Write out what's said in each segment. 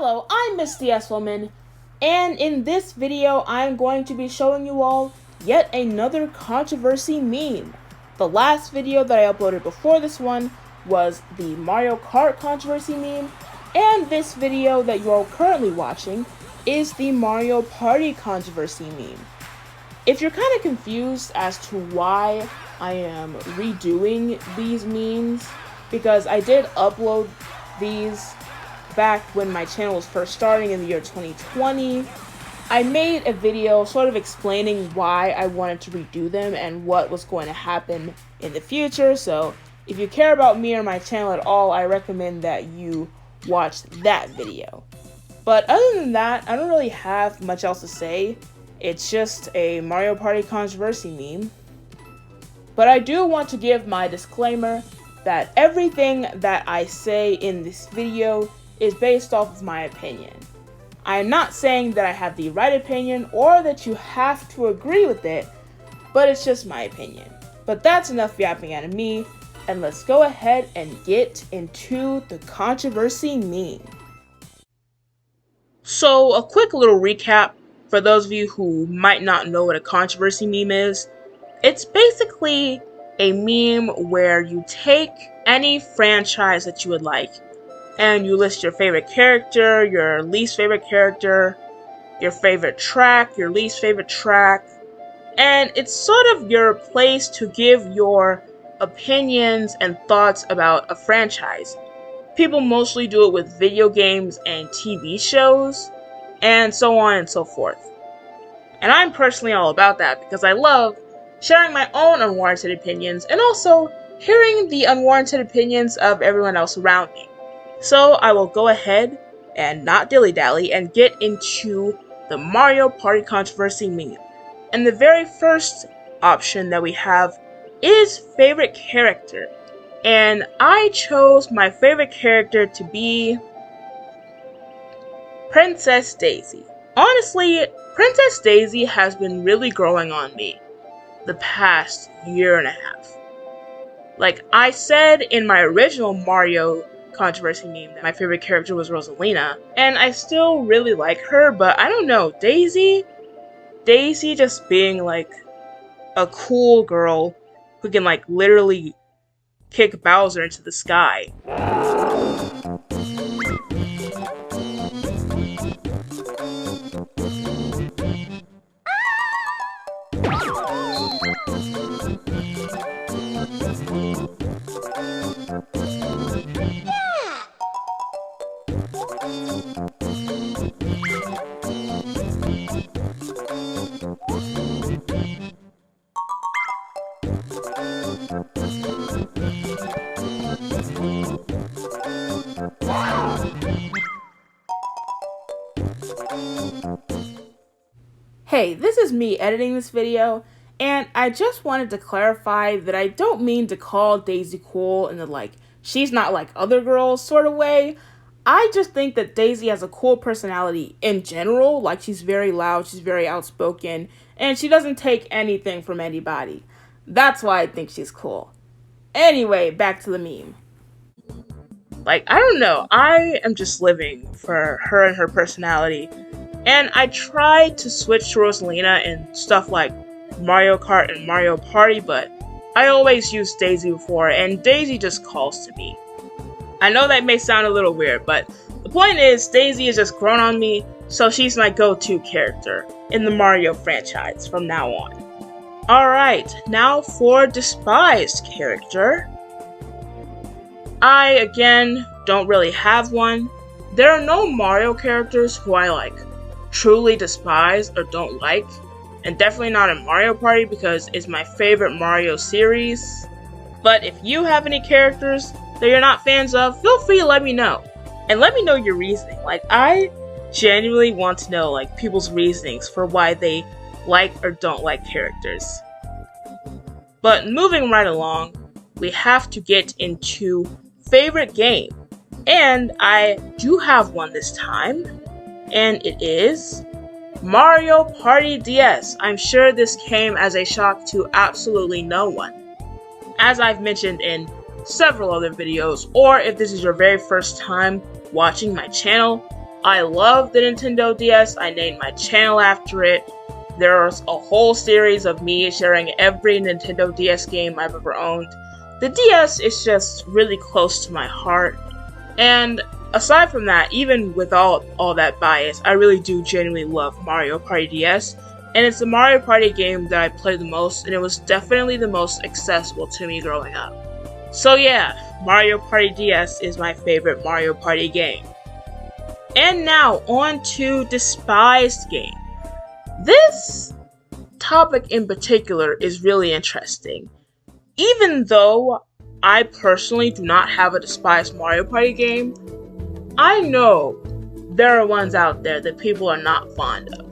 Hello, I'm Miss the S Woman, and in this video I'm going to be showing you all yet another controversy meme. The last video that I uploaded before this one was the Mario Kart Controversy Meme, and this video that you are currently watching is the Mario Party Controversy Meme. If you're kind of confused as to why I am redoing these memes, because I did upload these back when my channel was first starting in the year 2020, I made a video sort of explaining why I wanted to redo them and what was going to happen in the future. So if you care about me or my channel at all, I recommend that you watch that video. But other than that, I don't really have much else to say. It's just a Mario Party Controversy meme. But I do want to give my disclaimer that everything that I say in this video is based off of my opinion. I am not saying that I have the right opinion or that you have to agree with it, but it's just my opinion. But that's enough yapping out of me, and let's go ahead and get into the controversy meme. So a quick little recap for those of you who might not know what a controversy meme is. It's basically a meme where you take any franchise that you would like and you list your favorite character, your least favorite character, your favorite track, your least favorite track, and it's sort of your place to give your opinions and thoughts about a franchise. People mostly do it with video games and TV shows, and so on and so forth. And I'm personally all about that because I love sharing my own unwarranted opinions and also hearing the unwarranted opinions of everyone else around me. So I will go ahead and not dilly-dally and get into the Mario Party Controversy meme. And the very first option that we have is favorite character. And I chose my favorite character to be Princess Daisy. Honestly, Princess Daisy has been really growing on me the past year and a half. Like I said in my original Mario Controversy meme that my favorite character was Rosalina, and I still really like her, but I don't know, Daisy just being like a cool girl who can like literally kick Bowser into the sky. Hey, this is me editing this video, and I just wanted to clarify that I don't mean to call Daisy cool in the like, she's not like other girls sort of way. I just think that Daisy has a cool personality in general, like she's very loud, she's very outspoken, and she doesn't take anything from anybody. That's why I think she's cool. Anyway, back to the meme. Like, I don't know, I am just living for her and her personality. And I tried to switch to Rosalina in stuff like Mario Kart and Mario Party, but I always used Daisy before, and Daisy just calls to me. I know that may sound a little weird, but the point is, Daisy has just grown on me, so she's my go-to character in the Mario franchise from now on. Alright, now for Despised Character. I, again, don't really have one. There are no Mario characters who I like truly despise or don't like, and definitely not in Mario Party because it's my favorite Mario series. But if you have any characters that you're not fans of, feel free to let me know. And let me know your reasoning. Like, I genuinely want to know like people's reasonings for why they like or don't like characters. But moving right along, we have to get into favorite game. And I do have one this time. And it is Mario Party DS. I'm sure this came as a shock to absolutely no one. As I've mentioned in several other videos, or if this is your very first time watching my channel, I love the Nintendo DS. I named my channel after it. There's a whole series of me sharing every Nintendo DS game I've ever owned. The DS is just really close to my heart. And aside from that, even with all that bias, I really do genuinely love Mario Party DS. And it's the Mario Party game that I played the most, and it was definitely the most accessible to me growing up. So yeah, Mario Party DS is my favorite Mario Party game. And now, on to Despised Game. This topic in particular is really interesting. Even though I personally do not have a Despised Mario Party game, I know there are ones out there that people are not fond of.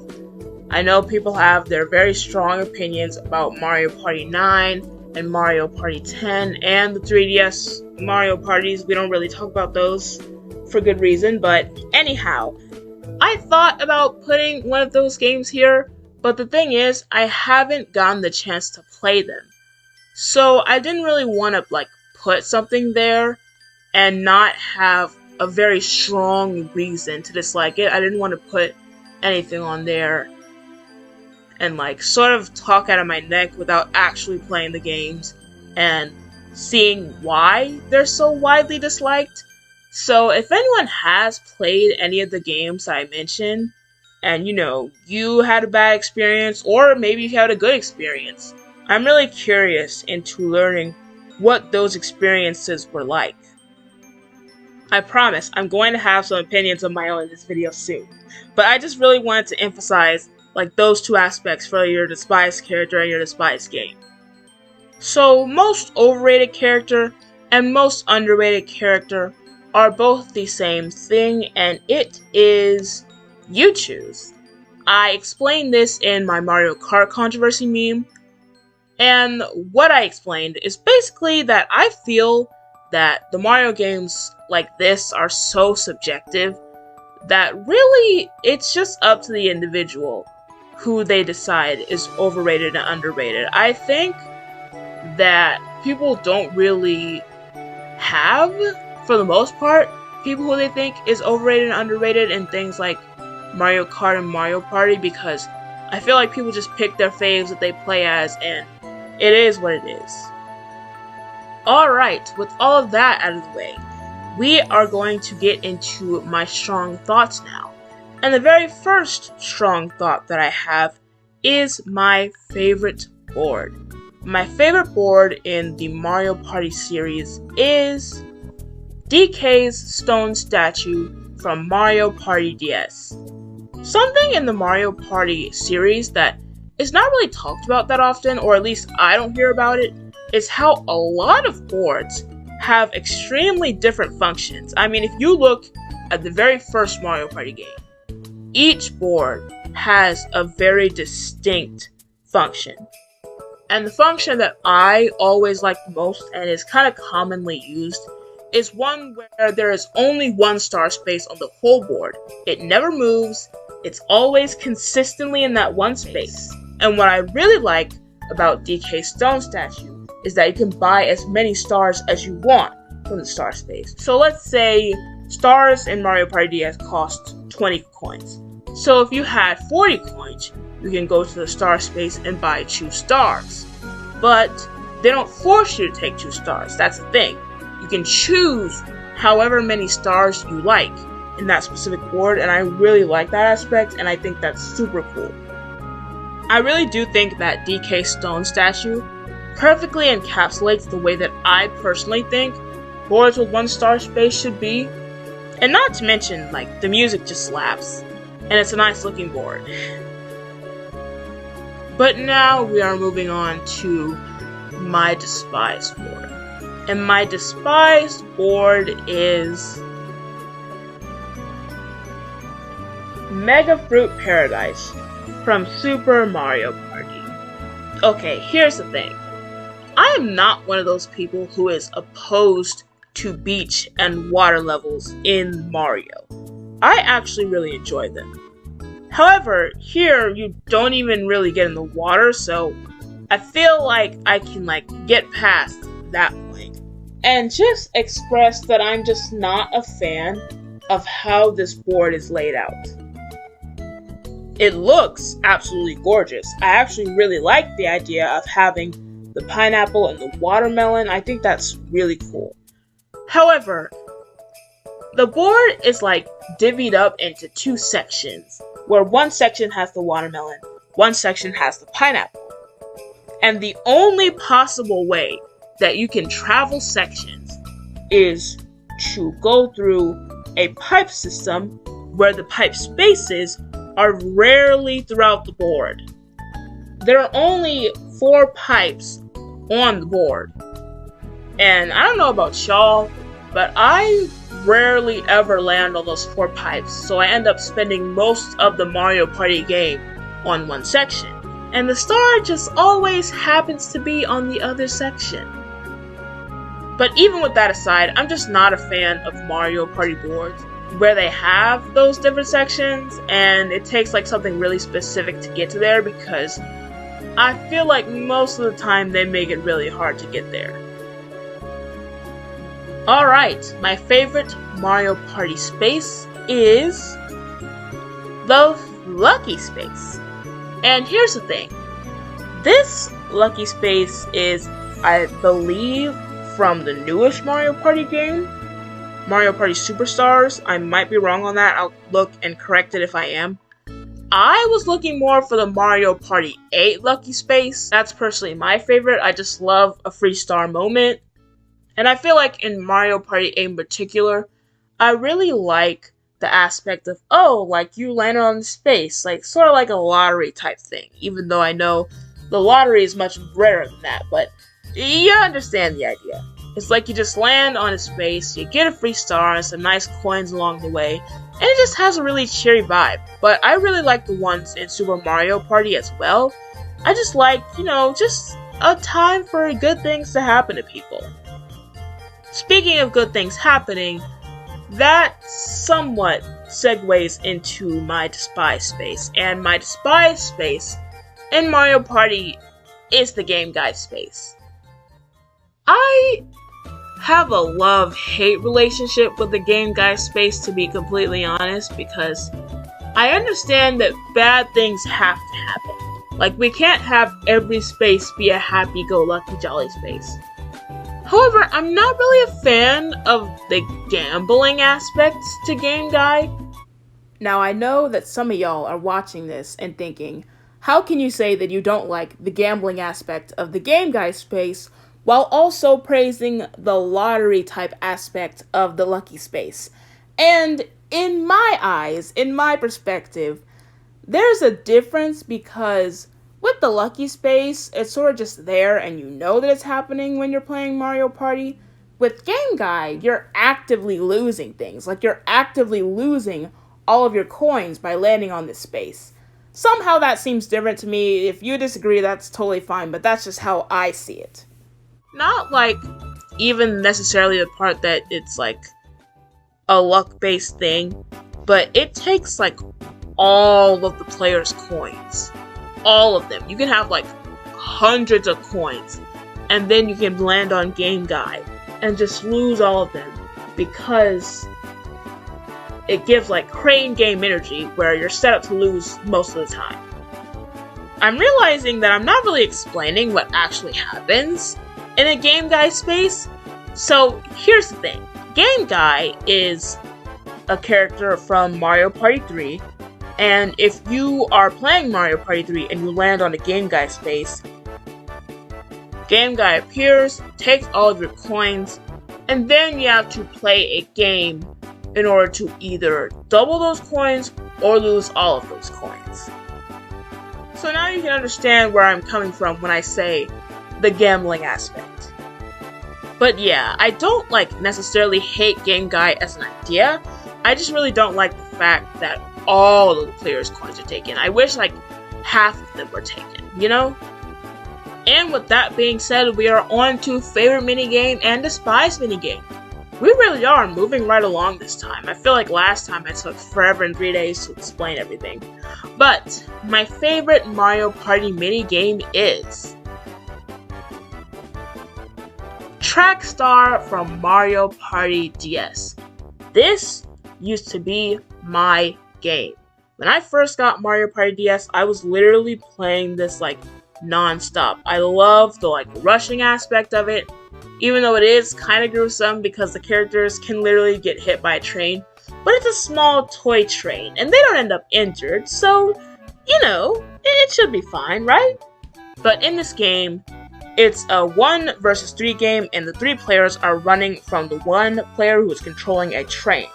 I know people have their very strong opinions about Mario Party 9 and Mario Party 10 and the 3DS Mario Parties. We don't really talk about those for good reason, but anyhow, I thought about putting one of those games here, but the thing is, I haven't gotten the chance to play them. So I didn't really want to put something there and not have a very strong reason to dislike it. I didn't want to put anything on there and sort of talk out of my neck without actually playing the games and seeing why they're so widely disliked. So if anyone has played any of the games that I mentioned, and you had a bad experience, or maybe you had a good experience, I'm really curious into learning what those experiences were like. I promise I'm going to have some opinions of my own in this video soon, but I just really wanted to emphasize those two aspects for your Despised Character and your Despised Game. So most overrated character and most underrated character are both the same thing, and it is you choose. I explained this in my Mario Kart Controversy Meme, and what I explained is basically that I feel that the Mario games like this are so subjective that really it's just up to the individual who they decide is overrated and underrated. I think that people don't really have, for the most part, people who they think is overrated and underrated in things like Mario Kart and Mario Party, because I feel like people just pick their faves that they play as, and it is what it is. Alright, with all of that out of the way, we are going to get into my strong thoughts now. And the very first strong thought that I have is my favorite board. My favorite board in the Mario Party series is DK's stone statue from Mario Party DS. Something in the Mario Party series that is not really talked about that often, or at least I don't hear about it, is how a lot of boards have extremely different functions. I mean, if you look at the very first Mario Party game, each board has a very distinct function. And the function that I always like most and is kind of commonly used is one where there is only one star space on the whole board. It never moves, it's always consistently in that one space. And what I really like about DK's stone statue is that you can buy as many stars as you want from the star space. So let's say stars in Mario Party DS cost 20 coins. So if you had 40 coins, you can go to the star space and buy 2 stars. But they don't force you to take 2 stars, that's the thing. You can choose however many stars you like in that specific board, and I really like that aspect, and I think that's super cool. I really do think that DK Stone statue perfectly encapsulates the way that I personally think boards with 1 star space should be. And not to mention, the music just slaps, and it's a nice looking board. But now we are moving on to my Despised board. And my Despised board is Mega Fruit Paradise from Super Mario Party. Okay, here's the thing. I am not one of those people who is opposed to beach and water levels in Mario. I actually really enjoy them. However, here you don't even really get in the water, so I feel like I can get past that point and just express that I'm just not a fan of how this board is laid out. It looks absolutely gorgeous. I actually really like the idea of having the pineapple and the watermelon. I think that's really cool. However, the board is like divvied up into two sections, where one section has the watermelon, one section has the pineapple. And the only possible way that you can travel sections is to go through a pipe system where the pipe spaces are rarely throughout the board. There are only 4 pipes on the board. And I don't know about y'all, but I rarely ever land on those 4 pipes, so I end up spending most of the Mario Party game on one section. And the star just always happens to be on the other section. But even with that aside, I'm just not a fan of Mario Party boards where they have those different sections and it takes like something really specific to get to there, because I feel like most of the time they make it really hard to get there. Alright, my favorite Mario Party space is the Lucky Space. And here's the thing. This Lucky Space is, I believe, from the newest Mario Party game, Mario Party Superstars. I might be wrong on that. I'll look and correct it if I am. I was looking more for the Mario Party 8 Lucky Space. That's personally my favorite. I just love a free star moment. And I feel like in Mario Party 8 in particular, I really like the aspect of, oh, like you landed on the space, like sort of like a lottery type thing, even though I know the lottery is much rarer than that, but you understand the idea. It's like you just land on a space, you get a free star and some nice coins along the way, and it just has a really cheery vibe. But I really like the ones in Super Mario Party as well. I just like, just a time for good things to happen to people. Speaking of good things happening, that somewhat segues into my Despised Space, and my Despised Space in Mario Party is the Game Guy space. I have a love-hate relationship with the Game Guy space, to be completely honest, because I understand that bad things have to happen. Like, we can't have every space be a happy-go-lucky jolly space. However, I'm not really a fan of the gambling aspects to Game Guy. Now, I know that some of y'all are watching this and thinking, how can you say that you don't like the gambling aspect of the Game Guy space while also praising the lottery type aspect of the Lucky Space? And in my eyes, in my perspective, there's a difference, because with the Lucky Space, it's sort of just there and you know that it's happening when you're playing Mario Party. With Game Guy, you're actively losing things. Like, you're actively losing all of your coins by landing on this space. Somehow that seems different to me. If you disagree, that's totally fine, but that's just how I see it. Not like even necessarily the part that it's like a luck-based thing, but it takes like all of the players' coins. All of them. You can have like hundreds of coins, and then you can land on Game Guy and just lose all of them, because it gives like crane game energy where you're set up to lose most of the time. I'm realizing that I'm not really explaining what actually happens in a Game Guy space. So here's the thing. Game Guy is a character from Mario Party 3. And if you are playing Mario Party 3 and you land on a Game Guy space, Game Guy appears, takes all of your coins, and then you have to play a game in order to either double those coins or lose all of those coins. So now you can understand where I'm coming from when I say the gambling aspect. But yeah, I don't necessarily hate Game Guy as an idea. I just really don't like the fact that all of the players' coins are taken. I wish half of them were taken, And with that being said, we are on to favorite minigame and despised minigame. We really are moving right along this time. I feel like last time I took forever and 3 days to explain everything. But my favorite Mario Party minigame is Track Star from Mario Party DS. This used to be my game. When I first got Mario Party DS, I was literally playing this like non-stop. I love the like rushing aspect of it, even though it is kind of gruesome because the characters can literally get hit by a train. But it's a small toy train, and they don't end up injured, so, you know, it should be fine, right? But in this game, it's a 1 versus 3 game, and the 3 players are running from the 1 player who is controlling a train.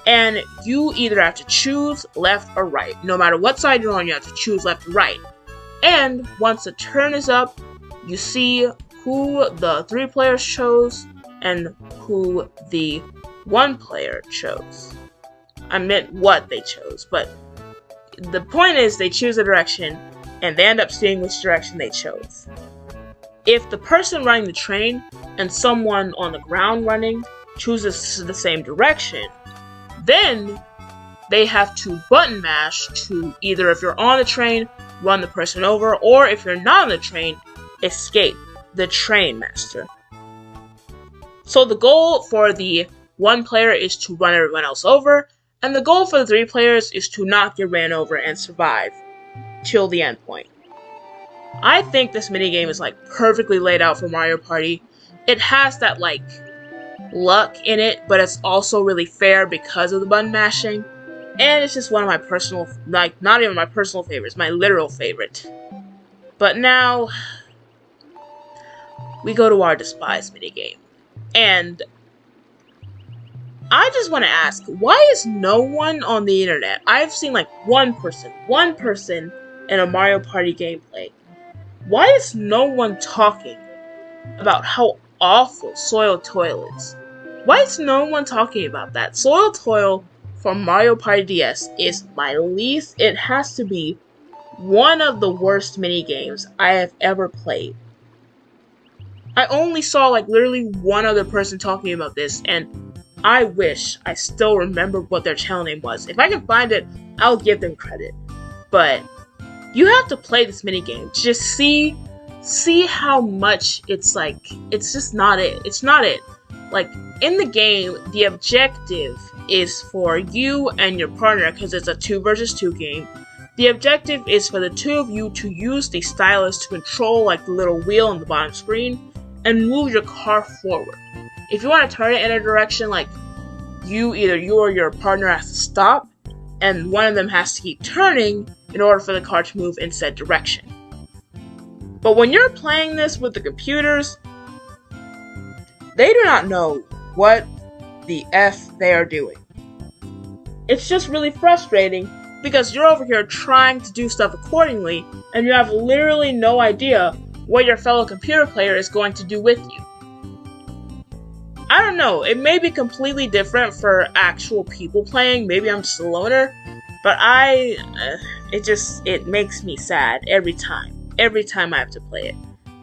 And you either have to choose left or right. No matter what side you're on, you have to choose left or right. And once the turn is up, you see who the 3 players chose and who the 1 player chose. I meant what they chose, but the point is they choose a direction and they end up seeing which direction they chose. If the person running the train and someone on the ground running chooses the same direction, then they have to button mash to either, if you're on the train, run the person over, or if you're not on the train, escape the train master. So the goal for the 1 player is to run everyone else over, and the goal for the 3 players is to not get ran over and survive till the end point. I think this minigame is like perfectly laid out for Mario Party. It has that like luck in it, but it's also really fair because of the button mashing. And it's just one of my personal, like, not even my personal favorites, my literal favorite. But now, we go to our Despised minigame. And I just want to ask, why is no one on the internet? I've seen like one person in a Mario Party gameplay. Why is no one talking about how awful Soil Toil is? Why is no one talking about that? Soil Toil from Mario Party DS is my least, it has to be one of the worst minigames I have ever played. I only saw like literally one other person talking about this, and I wish I still remember what their channel name was. If I can find it, I'll give them credit. But you have to play this minigame to just see how much it's like, it's just not it. It's not it. Like, in the game, the objective is for you and your partner, because it's a 2 versus 2 game. The objective is for the 2 of you to use the stylus to control like the little wheel on the bottom screen and move your car forward. If you want to turn it in a direction, like either you or your partner has to stop, and one of them has to keep turning in order for the car to move in said direction. But when you're playing this with the computers, they do not know what the F they are doing. It's just really frustrating because you're over here trying to do stuff accordingly, and you have literally no idea what your fellow computer player is going to do with you. I don't know, it may be completely different for actual people playing, maybe I'm just a loner, but it makes me sad every time I have to play it.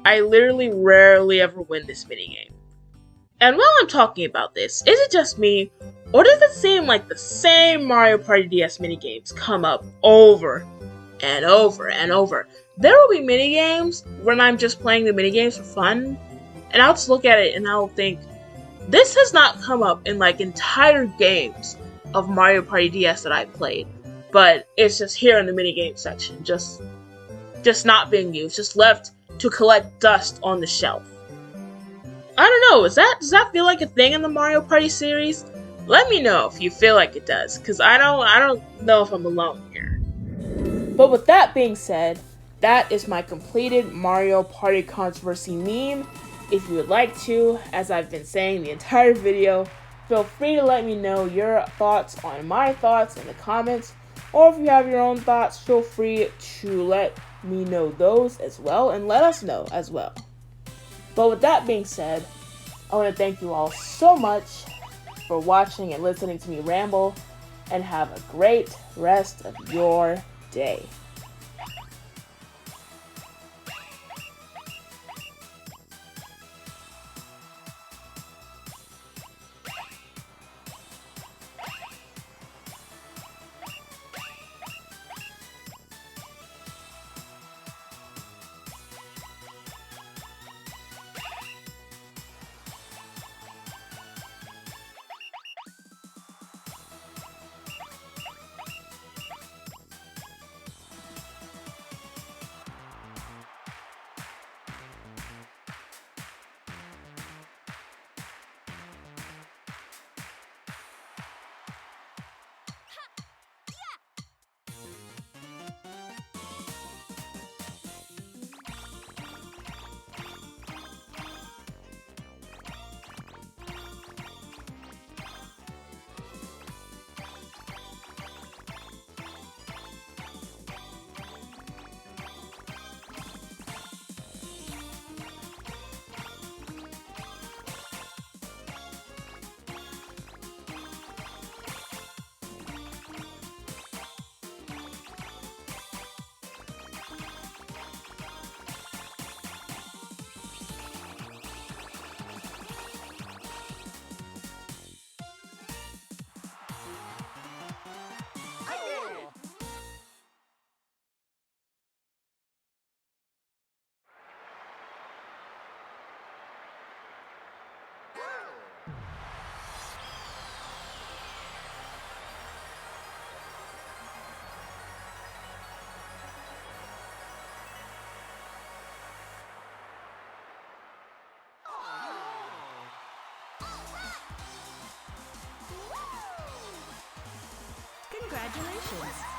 I literally rarely ever win this minigame. And while I'm talking about this, is it just me, or does it seem like the same Mario Party DS minigames come up over and over and over? There will be minigames when I'm just playing the minigames for fun, and I'll just look at it and I'll think, this has not come up in like entire games of Mario Party DS that I played, but it's just here in the minigame section, just not being used, just left to collect dust on the shelf. I don't know, does that feel like a thing in the Mario Party series? Let me know if you feel like it does, because I don't know if I'm alone here. But with that being said, that is my completed Mario Party Controversy Meme. If you would like to, as I've been saying the entire video, feel free to let me know your thoughts on my thoughts in the comments, or if you have your own thoughts, feel free to let me know those as well, and let us know as well. But with that being said, I want to thank you all so much for watching and listening to me ramble, and have a great rest of your day. Congratulations!